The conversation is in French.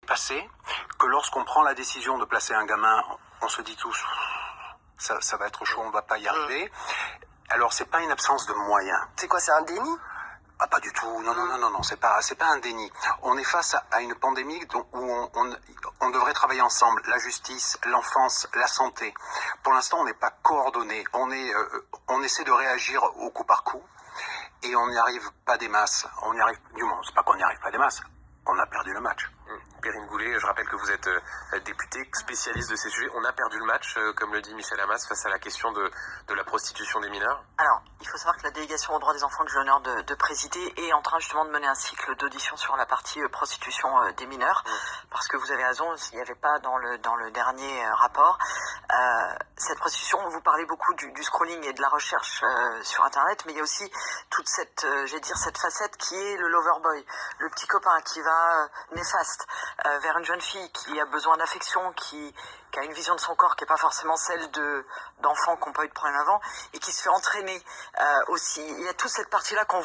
passé, que lorsqu'on prend la décision de placer un gamin, on se dit tous, ça va être chaud, on va pas y arriver. Alors c'est pas une absence de moyens. C'est quoi, c'est un déni? Ah, pas du tout. Non, c'est pas un déni. On est face à une pandémie où on devrait travailler ensemble. La justice, l'enfance, la santé. Pour l'instant, on n'est pas coordonnés. On essaie de réagir au coup par coup. Et on n'y arrive pas des masses. Du moins, c'est pas qu'on n'y arrive pas des masses. On a perdu le match. Perrine Goulet, je rappelle que vous êtes députée, spécialiste de ces sujets. On a perdu le match, comme le dit Michel Hammas, face à la question de la prostitution des mineurs. Alors, il faut savoir que la délégation aux droits des enfants que j'ai l'honneur de présider est en train justement de mener un cycle d'audition sur la partie prostitution des mineurs. Parce que vous avez raison, il n'y avait pas dans le dernier rapport. Cette prostitution, vous parlez beaucoup du scrolling et de la recherche sur Internet, mais il y a aussi toute cette facette qui est le loverboy, le petit copain qui va néfaste vers une jeune fille qui a besoin d'affection, qui a une vision de son corps qui n'est pas forcément celle d'enfants qui n'ont pas eu de problème avant, et qui se fait entraîner aussi. Il y a toute cette partie-là qu'on